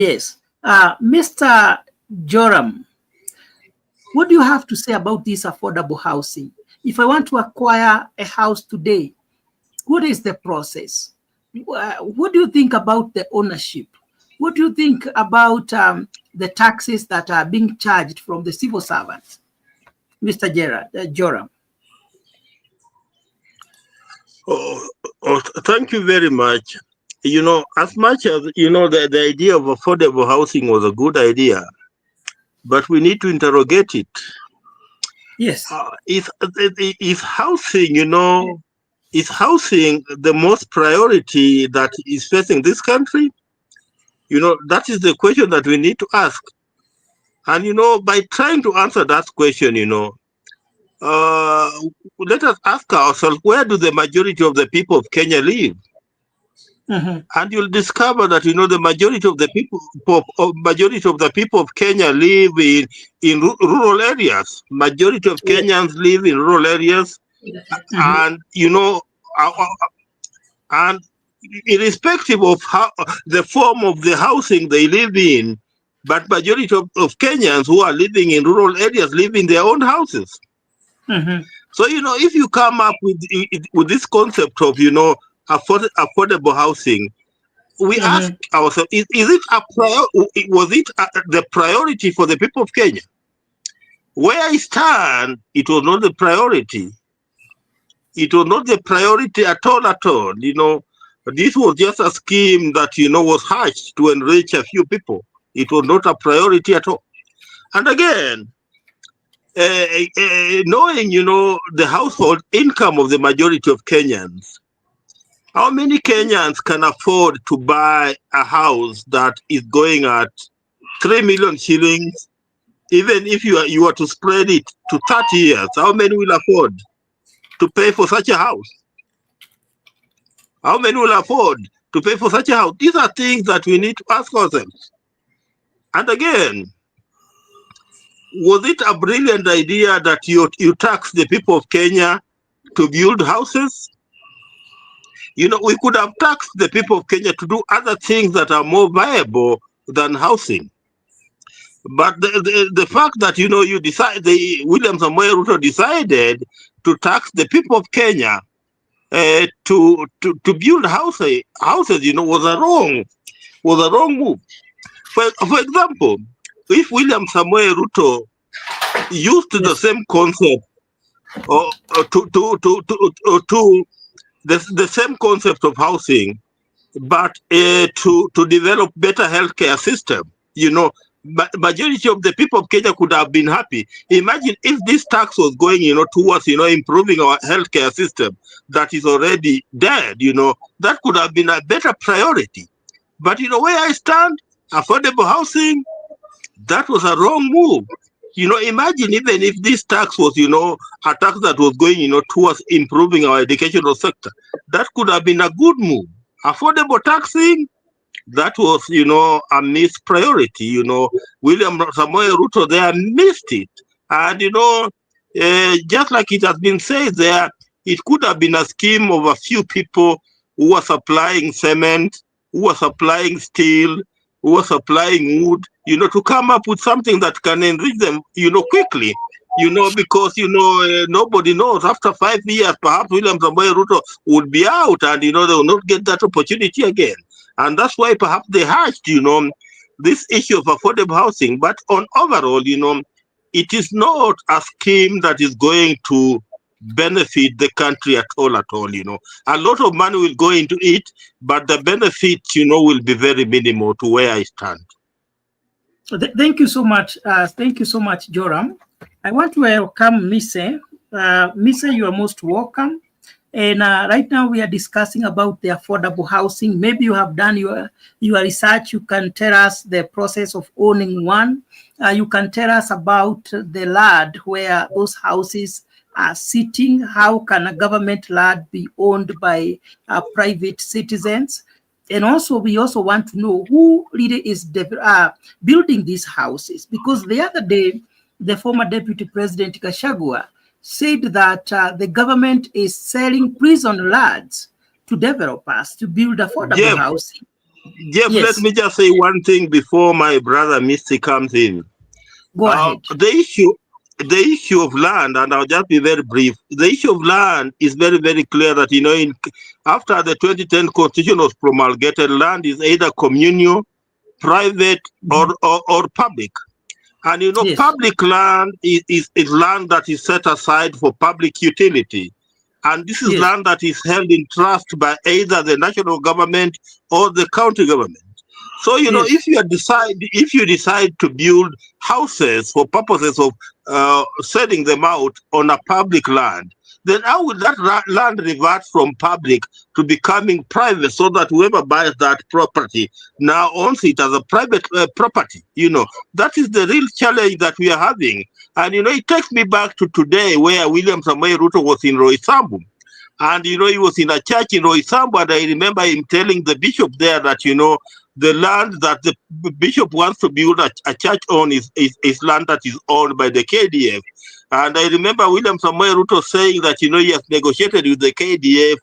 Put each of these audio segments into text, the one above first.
Yes. Mr. Joram, what do you have to say about this affordable housing? If I want to acquire a house today, what is the process? What do you think about the ownership? What do you think about the taxes that are being charged from the civil servants? Mr. Joram. Thank you very much. As much as, the idea of affordable housing was a good idea, but we need to interrogate it. Yes. Is housing, is housing the most priority that is facing this country? That is the question that we need to ask. And, by trying to answer that question, let us ask ourselves, where do the majority of the people of Kenya live? And you'll discover that the majority of the people of Kenya live in rural areas. Majority of Kenyans live in rural areas, and and irrespective of how the form of the housing they live in, but majority of Kenyans who are living in rural areas live in their own houses. So if you come up with this concept of affordable housing, we ask ourselves: was it the priority for the people of Kenya? Where I stand, it was not the priority. It was not the priority at all. This was just a scheme that was hatched to enrich a few people. It was not a priority at all. And again, knowing the household income of the majority of Kenyans, how many Kenyans can afford to buy a house that is going at 3 million shillings? Even if you are to spread it to 30 years, how many will afford to pay for such a house? How many will afford to pay for such a house? These are things that we need to ask ourselves. And again, was it a brilliant idea that you tax the people of Kenya to build houses? We could have taxed the people of Kenya to do other things that are more viable than housing. But the fact that William Samoei Ruto decided to tax the people of Kenya to build houses, was a wrong move. For example, if William Samoei Ruto used the same concept the same concept of housing, but to develop better healthcare system, majority of the people of Kenya could have been happy. Imagine if this tax was going, towards, improving our healthcare system that is already dead, that could have been a better priority. But where I stand, affordable housing, that was a wrong move. Imagine even if this tax was, a tax that was going, towards improving our educational sector, that could have been a good move. Affordable taxing, that was, a missed priority. William Samoei Ruto there missed it. And, just like it has been said there, it could have been a scheme of a few people who were supplying cement, who were supplying steel, who were supplying wood, to come up with something that can enrich them, quickly, because, nobody knows. After 5 years, perhaps William Samoei Ruto would be out and, they will not get that opportunity again. And that's why perhaps they hatched, this issue of affordable housing. But on overall, it is not a scheme that is going to benefit the country at all. A lot of money will go into it, but the benefits, will be very minimal to where I stand. Thank you so much. Thank you so much, Joram. I want to welcome Mise. Mise, you are most welcome. And right now we are discussing about the affordable housing. Maybe you have done your research. You can tell us the process of owning one. You can tell us about the land where those houses are sitting. How can a government land be owned by private citizens? And also, we also want to know who really is building these houses. Because the other day, the former Deputy President GACHAGUA said that the government is selling prison lands to developers to build affordable housing. Jeff, let Yes, me just say one thing before my brother Misty comes in. go ahead. The issue of land, and I'll just be very brief. The issue of land is very, very clear that after the 2010 constitution was promulgated, land is either communal, private, Mhm. or public. And Yes, public land is land that is set aside for public utility. And this is yes, land that is held in trust by either the national government or the county government. So yes, if you decide to build houses for purposes of selling them out on a public land, then how would that land revert from public to becoming private, so that whoever buys that property now owns it as a private property? That is the real challenge that we are having. And it takes me back to today, where William Samoei Ruto was in Roysambu. And he was in a church in Roysambu, and I remember him telling the bishop there that the land that the bishop wants to build a church on is land that is owned by the KDF. And I remember William Samoei Ruto saying that he has negotiated with the KDF,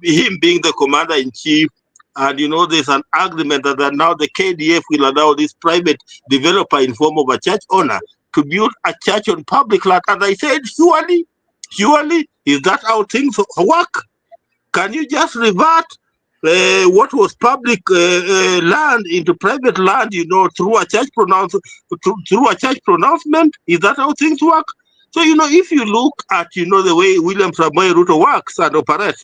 him being the commander in chief. And there's an agreement that now the KDF will allow this private developer in form of a church owner to build a church on public land. And I said, surely, is that how things work? Can you just revert what was public land into private land, through a church pronouncement? Is that how things work? So, if you look at, the way William Samoei Ruto works and operates,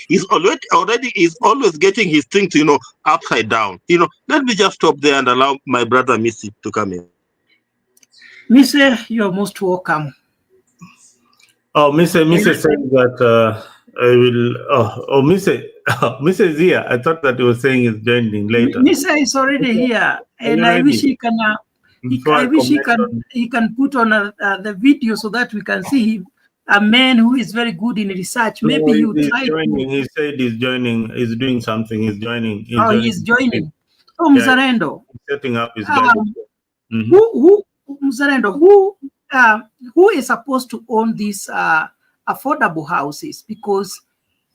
he's always getting his things, upside down. Let me just stop there and allow my brother Missy to come in. Mr. You're most welcome. Oh, Mr. saying that I will. Mr. is here. I thought that he was saying he's joining later. Mr. is already here, and I wish he can. He can put on the video so that we can see him. A man who is very good in research. Maybe you try. He said he's joining. He's doing something. He's joining. He's joining. Oh, Mzalendo. Setting up his. Mzalendo, who is supposed to own these affordable houses? Because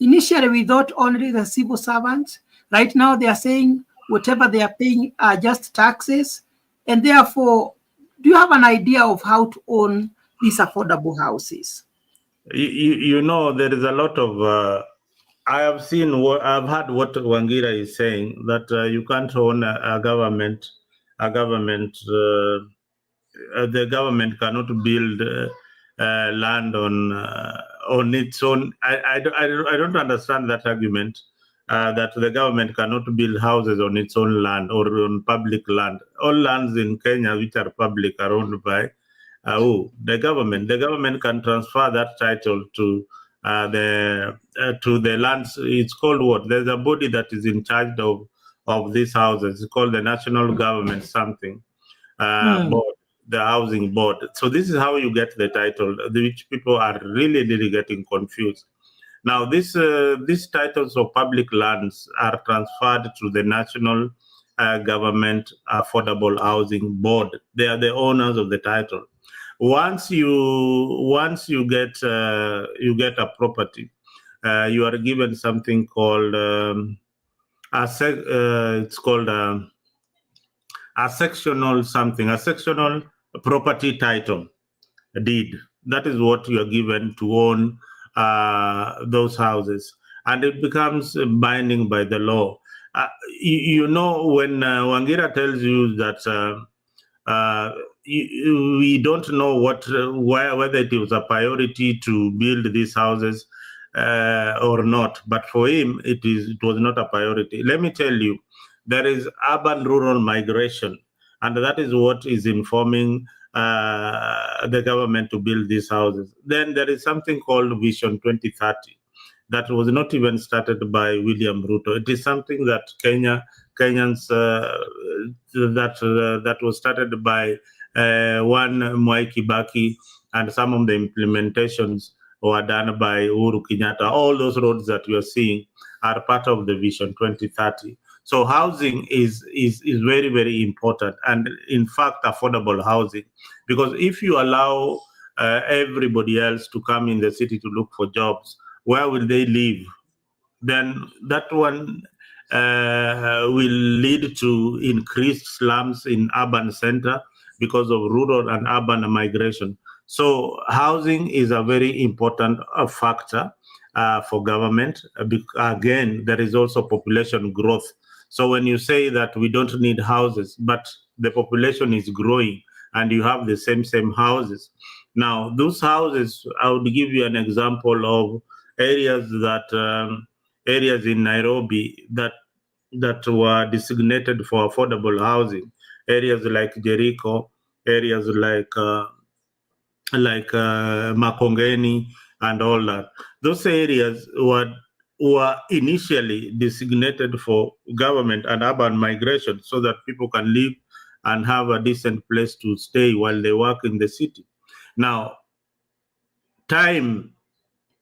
initially we thought only the civil servants. Right now they are saying whatever they are paying are just taxes. And therefore, do you have an idea of how to own these affordable houses? There is a lot of. I have heard what Wangira is saying, that you can't own a government. The government cannot build land on its own. I don't understand that argument. That the government cannot build houses on its own land or on public land. All lands in Kenya which are public are owned by the government. The government can transfer that title to the lands. It's called what? There's a body that is in charge of these houses. It's called the National Government something board, the Housing Board. So this is how you get the title, which people are really getting confused. Now, these titles of public lands are transferred to the National Government Affordable Housing Board. They are the owners of the title. Once you get a property, you are given something called it's called a sectional property title deed. That is what you are given to own those houses, and it becomes binding by the law. When Wangira tells you that we don't know whether it was a priority to build these houses or not, but for him it was not a priority. Let me tell you, there is urban-rural migration, and that is what is informing the government to build these houses. Then there is something called Vision 2030 that was not even started by William Ruto. It is something that Kenyans that was started by one Mwai Kibaki, and some of the implementations were done by Uhuru Kenyatta. All those roads that you are seeing are part of the Vision 2030. So housing is very, very important, and in fact, affordable housing, because if you allow everybody else to come in the city to look for jobs, where will they live? Then that one, will lead to increased slums in urban center because of rural and urban migration. So housing is a very important factor for government. Again, there is also population growth. So when you say that we don't need houses, but the population is growing and you have the same houses. Now, those houses, I would give you an example of areas that areas in Nairobi that were designated for affordable housing. Areas like Jericho, areas like Makongeni and all that. Those areas were initially designated for government and urban migration so that people can live and have a decent place to stay while they work in the city. Now, time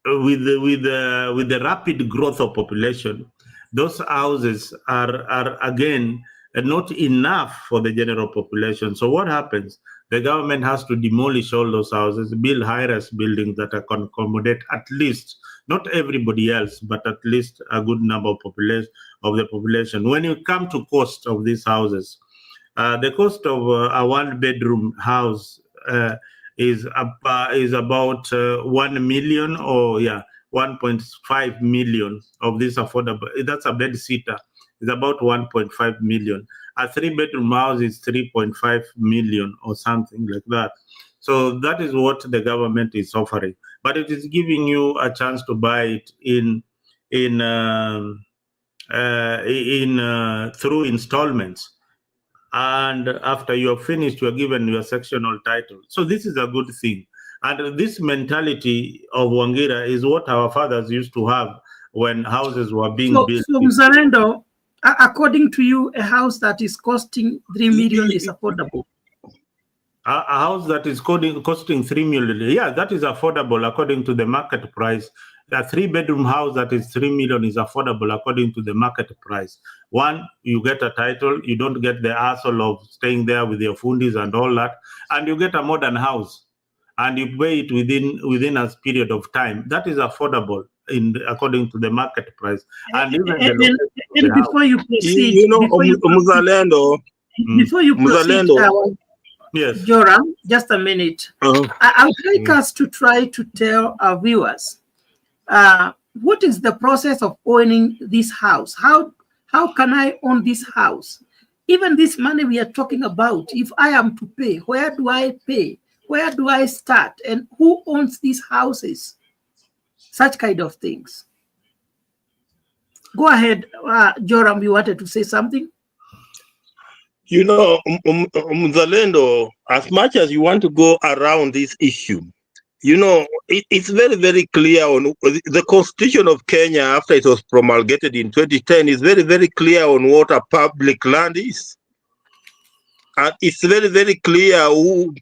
with the rapid growth of population, those houses are again not enough for the general population. So what happens? The government has to demolish all those houses, build high-rise buildings that can accommodate at least, not everybody else, but at least a good number of the population. When you come to cost of these houses, the cost of a one-bedroom house is about 1 million, or 1.5 million of this affordable. That's a bed sitter. It's about 1.5 million. A 3-bedroom house is 3.5 million or something like that. So that is what the government is offering, but it is giving you a chance to buy it through installments. And after you're finished, you're given your sectional title. So this is a good thing. And this mentality of Wangira is what our fathers used to have when houses were being built. So Mzalendo, according to you, a house that is costing 3 million is affordable? A house that is costing 3 million, yeah, that is affordable according to the market price. A 3-bedroom house that is 3 million is affordable according to the market price. One, you get a title, you don't get the hassle of staying there with your fundis and all that, and you get a modern house, and you pay it within a period of time. That is affordable according to the market price. And even before you proceed, Muzalendo, yes, Joram, just a minute. I would like us to try to tell our viewers what is the process of owning this house? How can I own this house? Even this money we are talking about, if I am to pay, where do I pay? Where do I start? And who owns these houses? Such kind of things. Go ahead, Joram, you wanted to say something? You know, Mzalendo, as much as you want to go around this issue, you know, it's very, very clear on the Constitution of Kenya after it was promulgated in 2010 is very, very clear on what a public land is. And it's very, very clear who,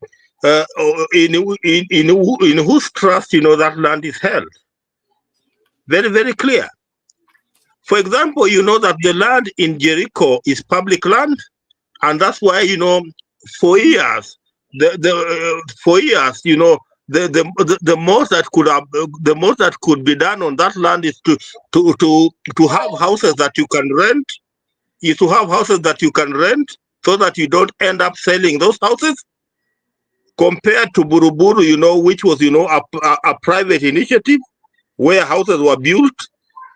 in whose trust, you know, that land is held. Very, very clear. For example, you know that the land in Jericho is public land, and that's why, you know, for years, you know, the most that could be done on that land is to have houses that you can rent. Is to have houses that you can rent so that you don't end up selling those houses. Compared to Buruburu, you know, which was, you know, a private initiative where houses were built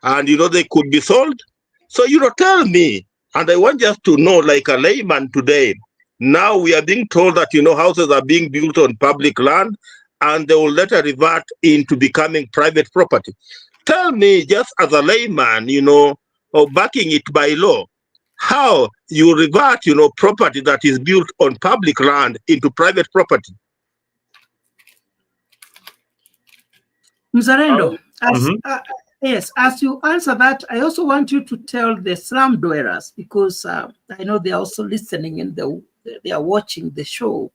and, you know, they could be sold. So, you know, tell me, and I want just to know, like a layman today, now we are being told that, you know, houses are being built on public land and they will later revert into becoming private property. Tell me, just as a layman, you know, or backing it by law, how you revert, you know, property that is built on public land into private property. Mzalendo, yes, as you answer that, I also want you to tell the slum dwellers, because I know they are also listening and they are watching the show.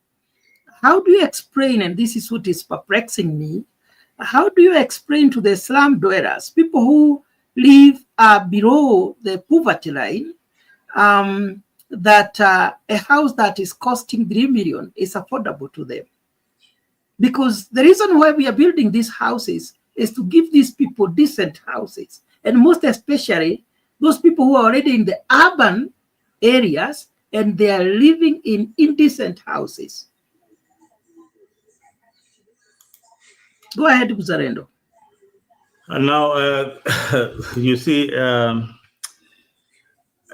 How do you explain, and this is what is perplexing me, how do you explain to the slum dwellers, people who live below the poverty line, that a house that is costing 3 million is affordable to them? Because the reason why we are building these houses is to give these people decent houses, and most especially those people who are already in the urban areas and they are living in indecent houses. Go ahead, Buzarendo. And now, you see,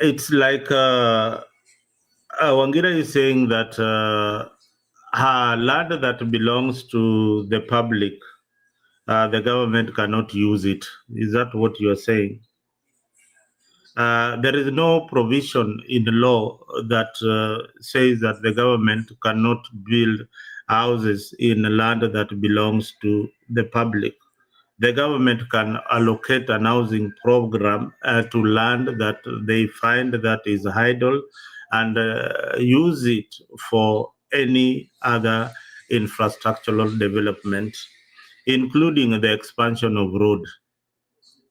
it's like Wangira is saying that her land that belongs to the public, the government cannot use it. Is that what you are saying? There is no provision in the law that says that the government cannot build houses in land that belongs to the public. The government can allocate an housing program to land that they find that is idle and use it for any other infrastructural development, including the expansion of road,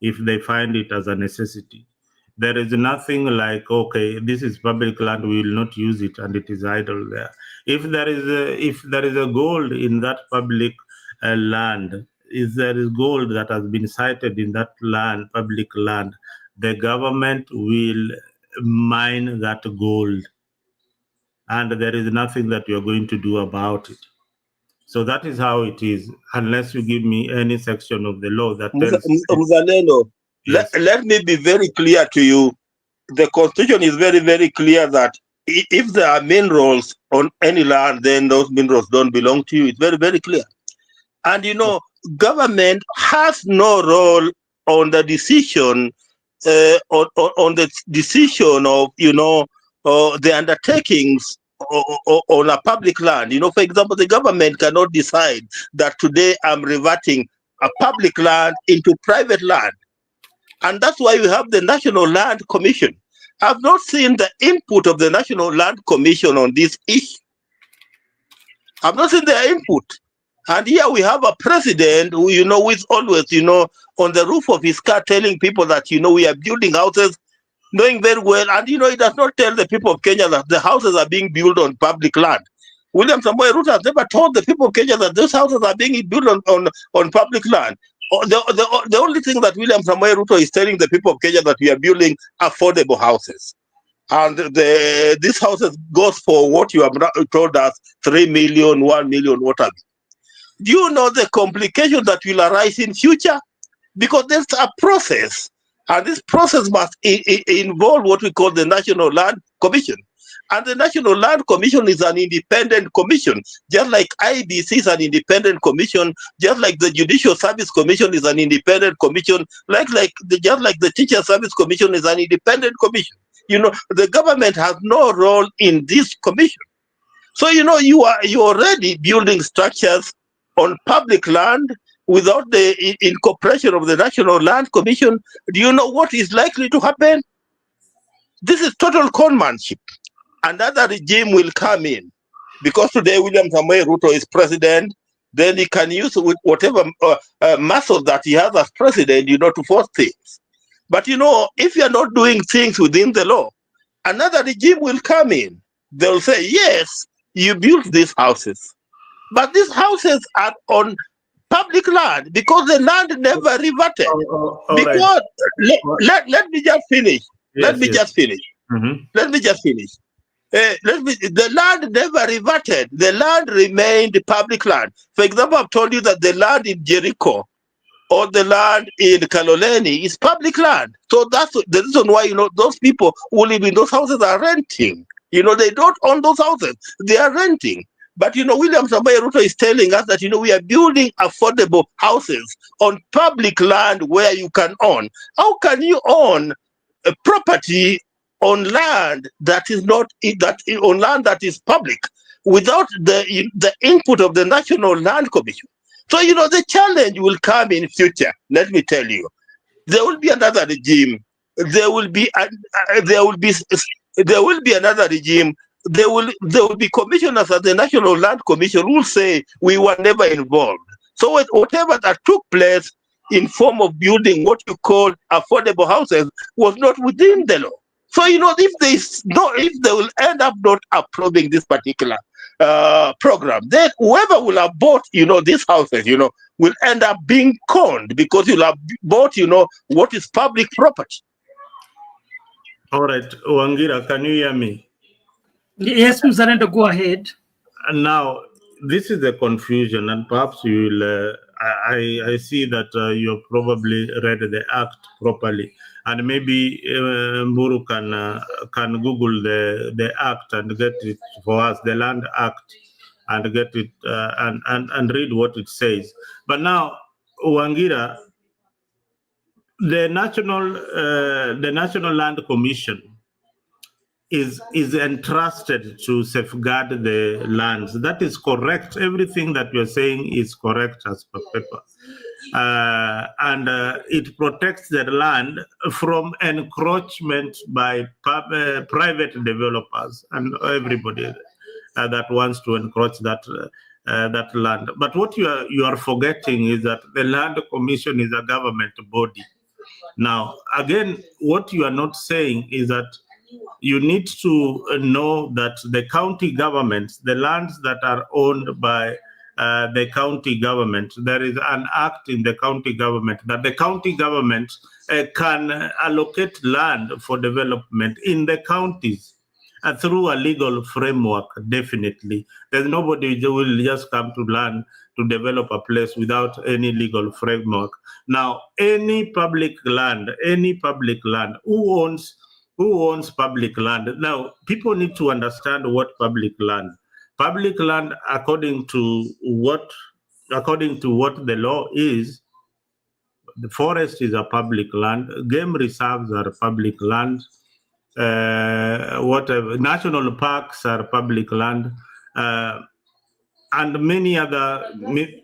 if they find it as a necessity. There is nothing like, okay, this is public land, we will not use it, and it is idle there. If there is a gold in that public land, if there is gold that has been sited in that land, public land, the government will mine that gold, and there is nothing that you are going to do about it. So that is how it is, unless you give me any section of the law that tells. Mzalendo, Yes. let me be very clear to you. The Constitution is very, very clear that if there are minerals on any land, then those minerals don't belong to you. It's very, very clear. And government has no role on the decision, on the decision of the undertakings on a public land. For example, the government cannot decide that today I'm reverting a public land into private land. And that's why we have the National Land Commission. I've not seen the input of the National Land Commission on this issue. I've not seen their input. And here we have a president who, is always, on the roof of his car telling people that, we are building houses, knowing very well. And, he does not tell the people of Kenya that the houses are being built on public land. William Samoei Ruto has never told the people of Kenya that those houses are being built on public land. The only thing that William Samoei Ruto is telling the people of Kenya that we are building affordable houses. And these houses goes for what you have told us, 3 million, 1 million, whatever. Do you know the complication that will arise in future? Because there's a process, and this process must involve what we call the National Land Commission. And the National Land Commission is an independent commission, just like IBC is an independent commission, just like the Judicial Service Commission is an independent commission, just like the Teacher Service Commission is an independent commission. The government has no role in this commission. So you're already building structures on public land without the incorporation of the National Land Commission. Do you know what is likely to happen? This is total conmanship. Another regime will come in, because today William Samoei Ruto is president. Then he can use whatever muscle that he has as president, to force things. But if you're not doing things within the law, another regime will come in. They'll say, yes, you built these houses, but these houses are on public land because the land never reverted. Because let me just finish. Let me just finish. The land never reverted. The land remained public land. For example, I've told you that the land in Jericho or the land in Kaloleni is public land. So that's the reason why, those people who live in those houses are renting. They don't own those houses. They are renting. But, William Samoei Ruto is telling us that, we are building affordable houses on public land where you can own. How can you own a property on land that is on land that is public without the input of the National Land Commission? So the challenge will come in future. Let me tell you, there will be another regime. There will be another regime. There will be commissioners at the National Land Commission who will say we were never involved. So whatever that took place in form of building what you call affordable houses was not within the law. So if they will end up not approving this particular program, then whoever will have bought these houses will end up being conned, because you'll have bought what is public property. All right, Wangira, can you hear me? Yes, Mzalendo, go ahead. And now, this is a confusion, and perhaps you will. I see that you have probably read the act properly, and maybe Mburu can Google the act and get it for us, the Land Act, and get it and read what it says. But now, Wangira, the National Land Commission is entrusted to safeguard the lands. That is correct. Everything that you're saying is correct as per paper. And it protects the land from encroachment by private developers and everybody that wants to encroach that land. But what you are forgetting is that the Land Commission is a government body. Now, again, what you are not saying is that you need to know that the county governments, the lands that are owned by the county government, there is an act in the county government that the county government can allocate land for development in the counties through a legal framework, definitely. There's nobody who will just come to land to develop a place without any legal framework. Now, any public land, who owns public land? Now, people need to understand what public land. Public land, according to what the law is, the forest is a public land, game reserves are public land, whatever, national parks are public land, and many other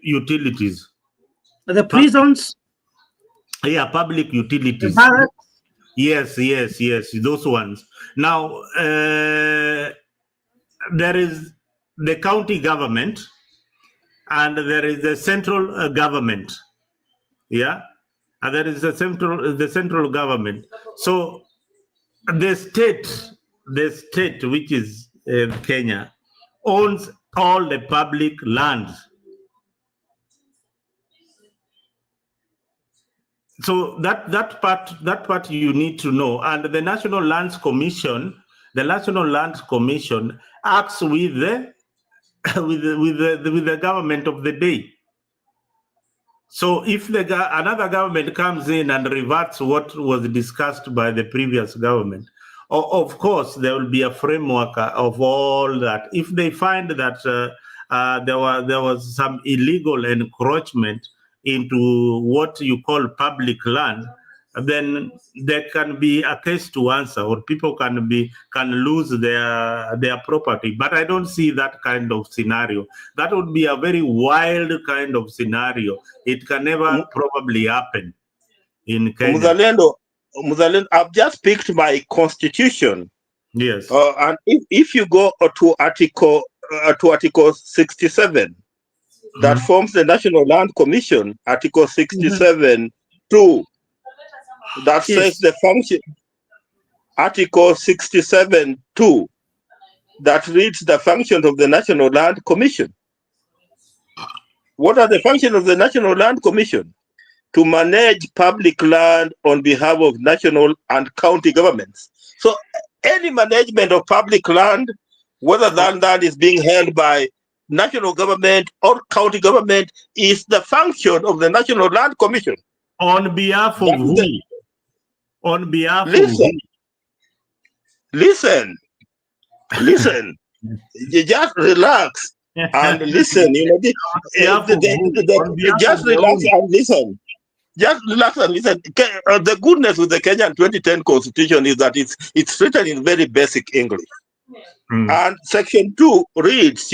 utilities. The prisons? Yeah, public utilities. The barracks? Yes, those ones. Now, there is the county government and there is the central government. Yeah, and there is the central government. So the state, which is Kenya, owns all the public lands. So that part you need to know. And the National Lands Commission, acts with the government of the day. So if another government comes in and reverts what was discussed by the previous government, of course there will be a framework of all that. If they find that there was some illegal encroachment into what you call public land, then there can be a case to answer, or people can lose their property. But I don't see that kind of scenario. That would be a very wild kind of scenario. It can never probably happen in Kenya. Muzalendo, I've just picked my constitution. Yes. And if you go to Article 67, that forms the National Land Commission, Article 67(2). That says the function, Article 67(2), that reads the functions of the National Land Commission. What are the functions of the National Land Commission? To manage public land on behalf of national and county governments. So any management of public land, whether that land is being held by national government or county government, is the function of the National Land Commission. On behalf of who? On behalf of who? Listen. You just relax and listen. Just relax and listen. Just relax and listen. The goodness with the Kenyan 2010 Constitution is that it's written in very basic English. And Section 2 reads,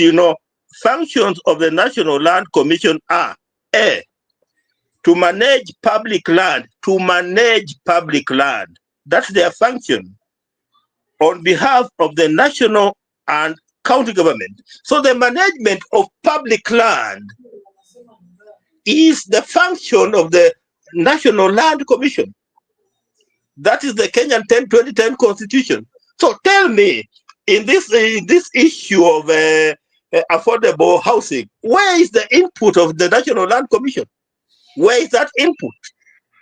functions of the National Land Commission are A, to manage public land. That's their function on behalf of the national and county government. So the management of public land is the function of the National Land Commission. That is the Kenyan 2010 Constitution. So tell me, in this issue of affordable housing, where is the input of the National Land Commission? Where is that input?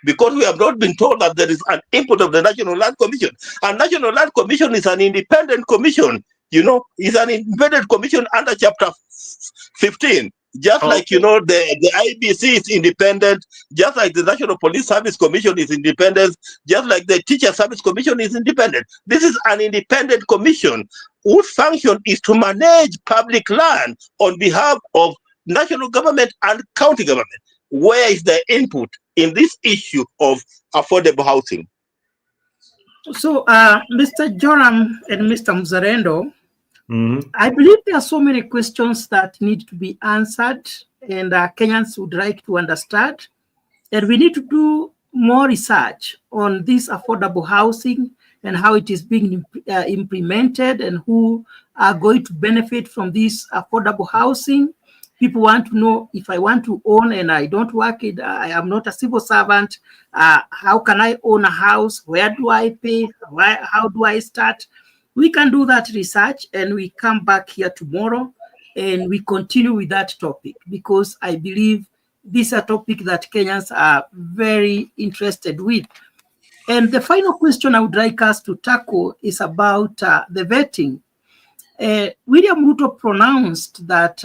because we have not been told that there is an input of the National Land Commission. And National Land Commission is an independent commission, it's an independent commission under Chapter 15. Just like, the IBC is independent, just like the National Police Service Commission is independent, just like the Teacher Service Commission is independent. This is an independent commission whose function is to manage public land on behalf of national government and county government. Where is the input in this issue of affordable housing? So, Mr. Joram and Mr. Mzalendo, I believe there are so many questions that need to be answered, and Kenyans would like to understand. And we need to do more research on this affordable housing and how it is being implemented and who are going to benefit from this affordable housing. People want to know, if I want to own and I don't work it, I am not a civil servant, how can I own a house? Where do I pay? How do I start? We can do that research and we come back here tomorrow and we continue with that topic, because I believe this is a topic that Kenyans are very interested with. And the final question I would like us to tackle is about the vetting. William Ruto pronounced that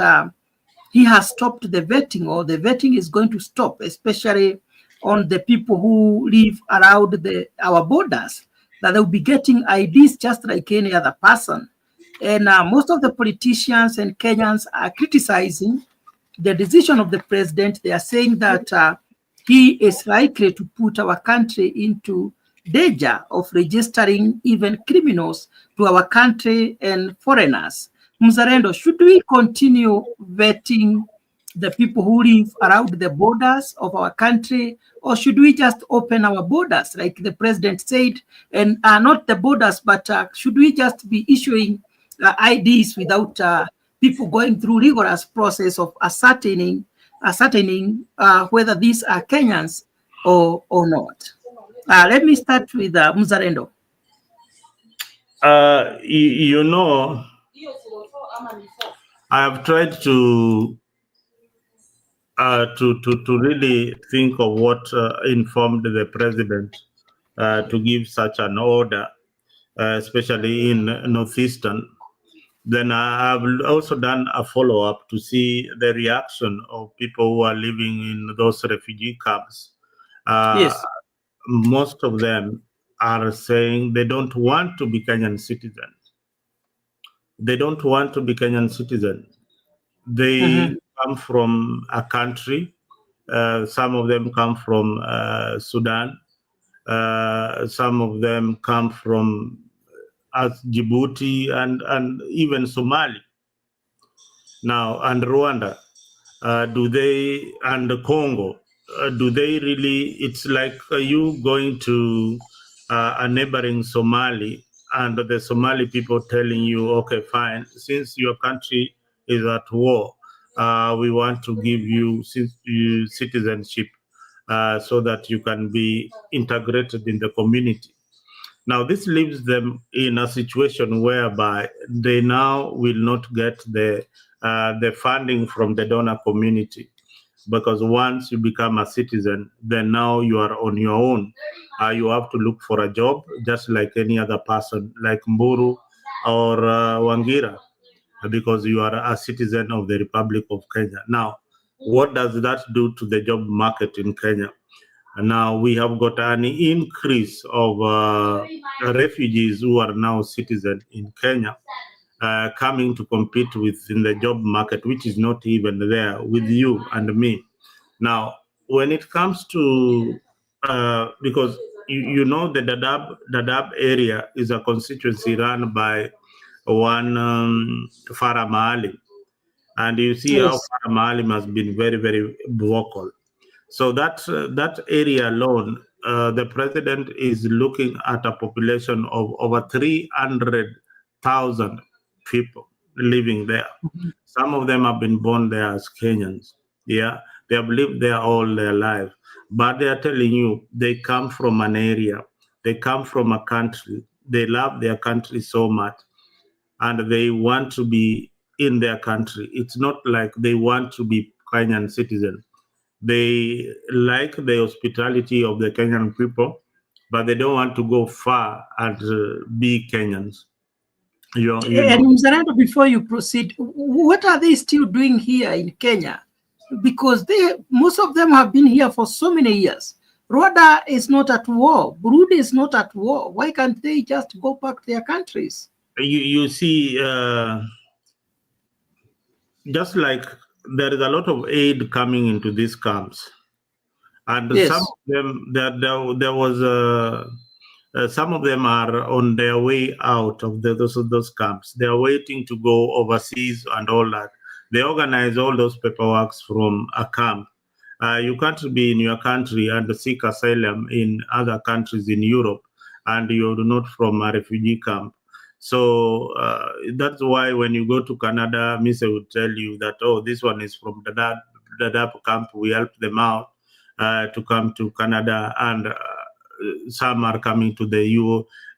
he has stopped the vetting, or the vetting is going to stop, especially on the people who live around our borders, that they'll be getting IDs just like any other person. And most of the politicians and Kenyans are criticizing the decision of the president. They are saying that he is likely to put our country into danger of registering even criminals to our country and foreigners. Mzalendo, should we continue vetting the people who live around the borders of our country, or should we just open our borders like the president said, and not the borders, but should we just be issuing IDs without people going through rigorous process of ascertaining whether these are Kenyans or not? Let me start with Mzalendo. I have tried to really think of what informed the president to give such an order, especially in Northeastern. Then I have also done a follow-up to see the reaction of people who are living in those refugee camps. Yes. Most of them are saying they don't want to be Kenyan citizens. They don't want to be Kenyan citizens. They come from a country. Some of them come from Sudan. Some of them come from Djibouti and even Somali. Now, and Rwanda, and Congo, do they really, it's like you going to a neighboring Somali and the Somali people telling you, okay, fine, since your country is at war, we want to give you citizenship so that you can be integrated in the community. Now, this leaves them in a situation whereby they now will not get the funding from the donor community, because once you become a citizen, then now you are on your own. You have to look for a job just like any other person, like Mburu or Wangira, because you are a citizen of the Republic of Kenya. Now, what does that do to the job market in Kenya? And now we have got an increase of refugees who are now citizens in Kenya, coming to compete within the job market, which is not even there with you and me. Now, when it comes to, because you know the Dadaab area is a constituency run by one Farah Maalim, and you see how Farah Maalim has been very, very vocal. So that area alone, the president is looking at a population of over 300,000 people living there. Some of them have been born there as Kenyans. Yeah, they have lived there all their life. But they are telling you they come from an area, they come from a country, they love their country so much, and they want to be in their country. It's not like they want to be Kenyan citizens. They like the hospitality of the Kenyan people, but they don't want to go far and be Kenyans. You know. And Mzalendo, before you proceed, what are they still doing here in Kenya? Because most of them have been here for so many years. Rwanda is not at war. Burundi is not at war. Why can't they just go back to their countries? You see, just like there is a lot of aid coming into these camps, and Yes. some of them, there was some of them are on their way out of those camps. They are waiting to go overseas and all that. They organize all those paperwork from a camp. You can't be in your country and seek asylum in other countries in Europe, and you're not from a refugee camp. So that's why when you go to Canada, Mr. would tell you that, oh, this one is from the Dadaab camp. We help them out to come to Canada, and some are coming to the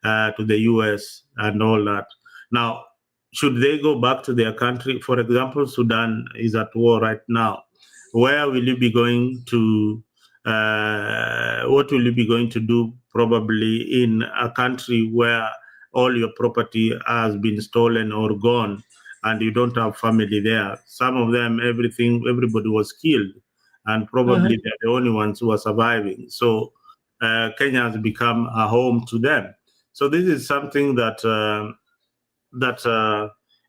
US and all that. Now, should they go back to their country? For example, Sudan is at war right now. Where will you be going to? What will you be going to do? Probably in a country where all your property has been stolen or gone, and you don't have family there. Some of them, everybody was killed, and probably they're the only ones who are surviving. So Kenya has become a home to them. So this is something that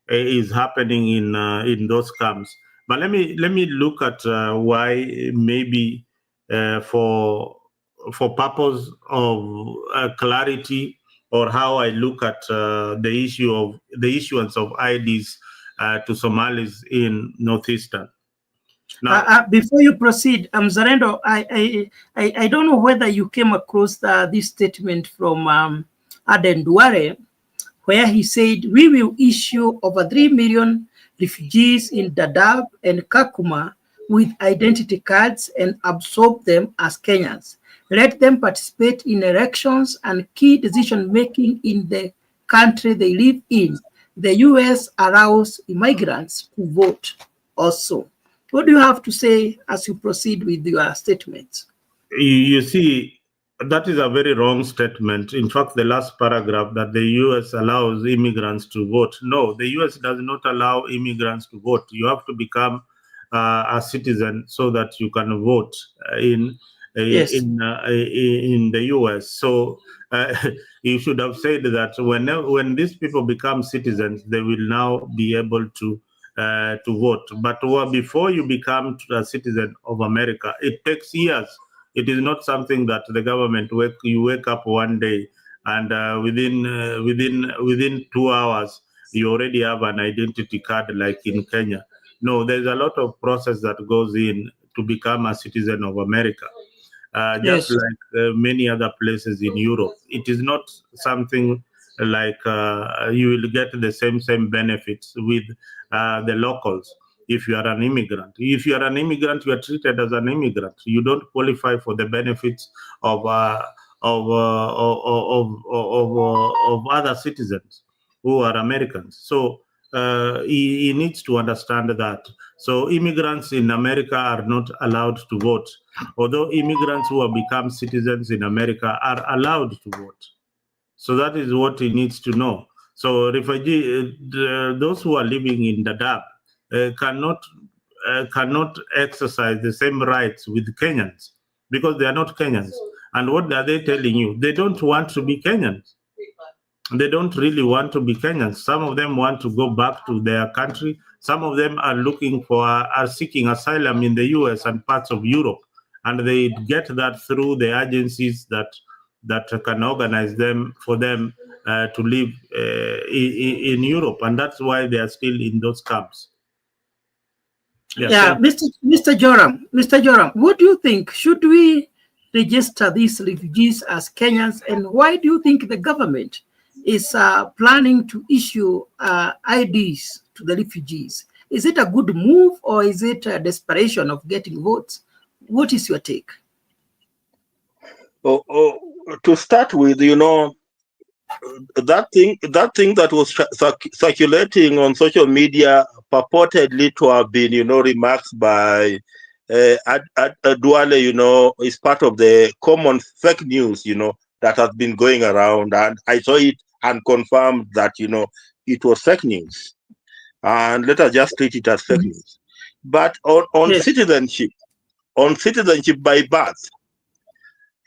is happening in those camps. But let me look at why maybe for purpose of clarity, or how I look at the issuance of IDs to Somalis in Northeastern. Now, before you proceed, Zarendo, I don't know whether you came across this statement from Aden Duare, where he said, we will issue over 3 million refugees in Dadaab and Kakuma with identity cards and absorb them as Kenyans. Let them participate in elections and key decision-making in the country they live in. The US allows immigrants to vote also. What do you have to say as you proceed with your statements? You see, that is a very wrong statement. In fact, the last paragraph, that the US allows immigrants to vote. No, the US does not allow immigrants to vote. You have to become a citizen so that you can vote in the US. So you should have said that when these people become citizens, they will now be able to vote. But before you become a citizen of America, it takes years. It is not something that the government you wake up one day and within 2 hours you already have an identity card like in Kenya. No, there's a lot of process that goes in to become a citizen of America. Just like many other places in Europe, it is not something like you will get the same benefits with the locals. If you are an immigrant, you are treated as an immigrant. You don't qualify for the benefits of other citizens who are Americans. So he needs to understand that. So immigrants in America are not allowed to vote, although immigrants who have become citizens in America are allowed to vote. So that is what he needs to know. So those who are living in Dadaab cannot exercise the same rights with Kenyans, because they are not Kenyans. And what are they telling you? They don't want to be Kenyans. They don't really want to be Kenyans. Some of them want to go back to their country. Some of them are seeking asylum in the US and parts of Europe, and they get that through the agencies that can organize them for them to live in Europe, and that's why they are still in those camps. Yeah, Mr. Joram, what do you think? Should we register these refugees as Kenyans, and why do you think the government is planning to issue IDs to the refugees? Is it a good move, or is it a desperation of getting votes? What is your take? To start with, that thing that was circulating on social media purportedly to have been, remarks by Duale, you know, is part of the common fake news, you know, that has been going around, and I saw it and confirmed that, you know, it was fake news. And let us just treat it as fake news. But on Yes. citizenship by birth,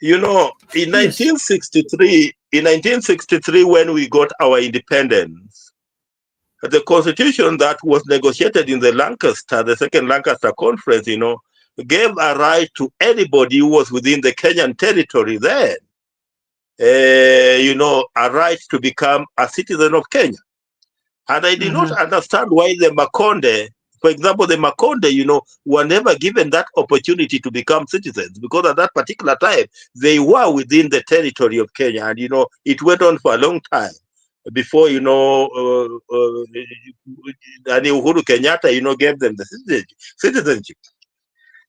you know, in Yes. 1963, when we got our independence, the constitution that was negotiated in the second Lancaster Conference, you know, gave a right to anybody who was within the Kenyan territory then, you know, a right to become a citizen of Kenya. And I did not understand why the Makonde, for example, the Makonde, you know, were never given that opportunity to become citizens, because at that particular time, they were within the territory of Kenya. And, you know, it went on for a long time before, you know, Uhuru Kenyatta, you know, gave them the citizenship.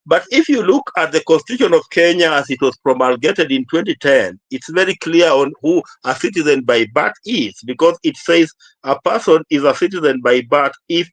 But if you look at the Constitution of Kenya as it was promulgated in 2010, it's very clear on who a citizen by birth is, because it says a person is a citizen by birth if